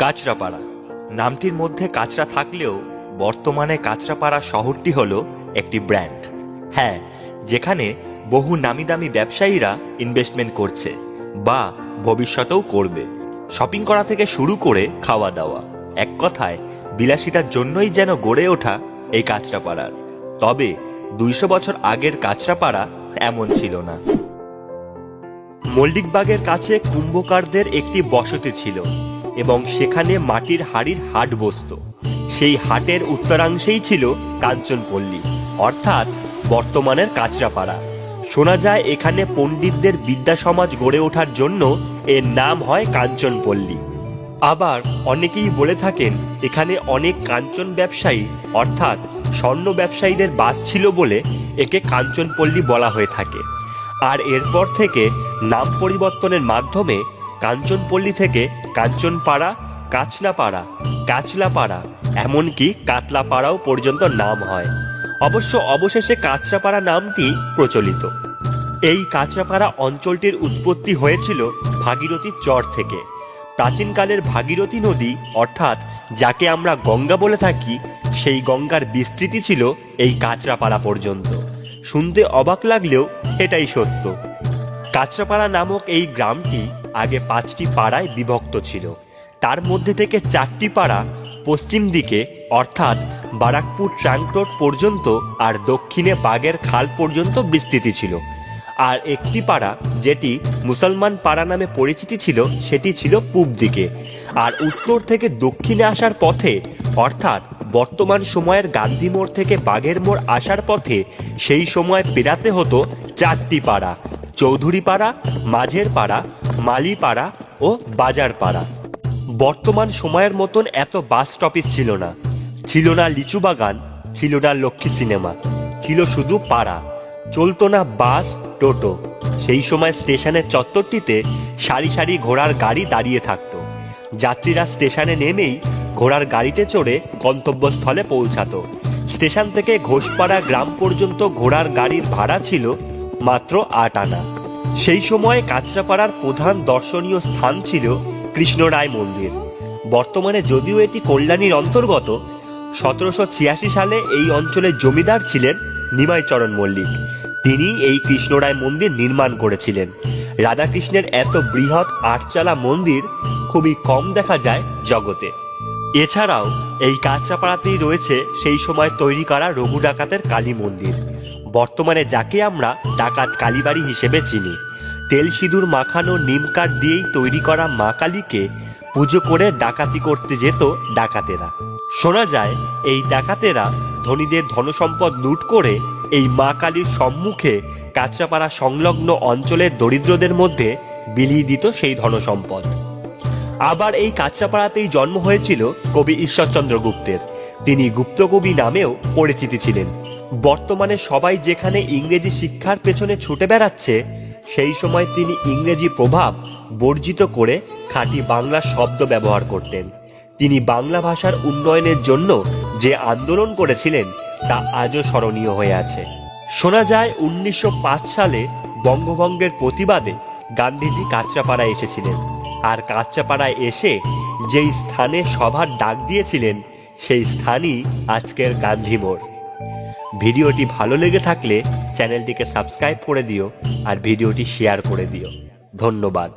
কাঁচরাপাড়া নামটির মধ্যে কাঁচরা থাকলেও বর্তমানে কাঁচরাপাড়া শহরটি হলো একটি ব্র্যান্ড। হ্যাঁ, যেখানে বহু নামি দামি ব্যবসায়ীরা ইনভেস্টমেন্ট করছে বা ভবিষ্যতেও করবে। শপিং করা থেকে শুরু করে খাওয়া দাওয়া, এক কথায় বিলাসিতার জন্যই যেন গড়ে ওঠা এই কাঁচরাপাড়ার। তবে 200 বছর আগের কাঁচরাপাড়া এমন ছিল না। মল্লিকবাগের কাছে কুম্ভকারদের একটি বসতি ছিল এবং সেখানে মাটির হাড়ির হাট বসত। সেই হাটের উত্তরাংশেই ছিল কাঞ্চনপল্লী, অর্থাৎ বর্তমানের কাঁচরাপাড়া। শোনা যায় এখানে পণ্ডিতদের বিদ্যা সমাজ গড়ে ওঠার জন্য এর নাম হয় কাঞ্চনপল্লী। আবার অনেকেই বলে থাকেন এখানে অনেক কাঞ্চন ব্যবসায়ী অর্থাৎ স্বর্ণ ব্যবসায়ীদের বাস ছিল বলে একে কাঞ্চনপল্লী বলা হয়ে থাকে। আর এরপর থেকে নাম পরিবর্তনের মাধ্যমে কাঞ্চনপল্লী থেকে কাঞ্চনপাড়া, কাচনাপাড়া, কাচলাপাড়া, এমনকি কাতলাপাড়াও পর্যন্ত নাম হয়। অবশ্য অবশেষে কাঁচরাপাড়া নামটি প্রচলিত। এই কাঁচরাপাড়া অঞ্চলটির উৎপত্তি হয়েছিল ভাগীরথীর চর থেকে। প্রাচীনকালের ভাগীরথী নদী অর্থাৎ যাকে আমরা গঙ্গা বলে থাকি, সেই গঙ্গার বিস্তৃতি ছিল এই কাঁচরাপাড়া পর্যন্ত। শুনতে অবাক লাগলেও এটাই সত্য। কাঁচরাপাড়া নামক এই গ্রামটি আগে 5টি পাড়ায় বিভক্ত ছিল। তার মধ্যে থেকে 4টি পাড়া পশ্চিম দিকে অর্থাৎ বারাকপুর ট্রাঙ্ক রোড পর্যন্ত আর দক্ষিণে বাগের খাল পর্যন্ত বিস্তৃতি ছিল। আর একটি পাড়া যেটি মুসলমান পাড়া নামে পরিচিতি ছিল সেটি ছিল পূব দিকে। আর উত্তর থেকে দক্ষিণে আসার পথে অর্থাৎ বর্তমান সময়ের গান্ধী মোড় থেকে বাঘের মোড় আসার পথে সেই সময় পেরাতে হতো 4টি পাড়া: চৌধুরী পাড়া, মাঝের পাড়া, মালি পাড়া ও বাজার পাড়া। বর্তমান সময়ের মতন এত বাস স্টপেজ ছিল না, ছিল না লিচু বাগান, ছিল না লক্ষ্মী সিনেমা, ছিল শুধু পাড়া। চলতো না বাস, টোটো। সেই সময় স্টেশনের চত্বরটিতে সারি সারি ঘোড়ার গাড়ি দাঁড়িয়ে থাকতো। যাত্রীরা স্টেশনে নেমেই ঘোড়ার গাড়িতে চড়ে গন্তব্যস্থলে পৌঁছাতো। স্টেশন থেকে ঘোষপাড়া গ্রাম পর্যন্ত ঘোড়ার গাড়ির ভাড়া ছিল মাত্র 8 আনা। সেই সময় কাঁচরাপাড়ার প্রধান দর্শনীয় স্থান ছিল কৃষ্ণরায় মন্দির। বর্তমানে যদিও এটি কল্যাণীর অন্তর্গত, 1786 সালে এই অঞ্চলের জমিদার ছিলেন নিমাইচরণ মল্লিক। তিনি এই কৃষ্ণরায় মন্দির নির্মাণ করেছিলেন। রাধাকৃষ্ণের এত বৃহৎ 8চালা মন্দির খুবই কম দেখা যায় জগতে। এছাড়াও এই কাঁচরাপাড়াতেই রয়েছে সেই সময় তৈরি করা রঘু ডাকাতের কালী মন্দির, বর্তমানে যাকে আমরা ডাকাত কালীবাড়ি হিসেবে চিনি। তেল সিঁদুর মাখানো নিমকাঠ দিয়েই তৈরি করা মা কালীকে পুজো করে ডাকাতি করতে যেত ডাকাতেরা। শোনা যায় এই ডাকাতেরা ধনীদের ধনসম্পদ লুট করে এই মা কালীর সম্মুখে কাঁচরাপাড়া সংলগ্ন অঞ্চলের দরিদ্রদের মধ্যে বিলিয়ে দিত সেই ধনসম্পদ। আবার এই কাঁচরাপাড়াতেই জন্ম হয়েছিল কবি ঈশ্বরচন্দ্র গুপ্তের। তিনি গুপ্তকবি নামেও পরিচিতি ছিলেন। বর্তমানে সবাই যেখানে ইংরেজি শিক্ষার পেছনে ছুটে বেড়াচ্ছে, সেই সময় তিনি ইংরেজি প্রভাব বর্জিত করে খাঁটি বাংলা শব্দ ব্যবহার করতেন। তিনি বাংলা ভাষার উন্নয়নের জন্য যে আন্দোলন করেছিলেন তা আজও স্মরণীয় হয়ে আছে। শোনা যায় 1905 সালে বঙ্গভঙ্গের প্রতিবাদে গান্ধীজি কাঁচরাপাড়ায় এসেছিলেন। আর কাঁচরাপাড়ায় এসে যেই স্থানে সভার ডাক দিয়েছিলেন সেই স্থানই আজকের গান্ধী মোড়। ভিডিওটি ভালো লেগে থাকলে চ্যানেলটিকে সাবস্ক্রাইব করে দিও আর ভিডিওটি শেয়ার করে দিও। ধন্যবাদ।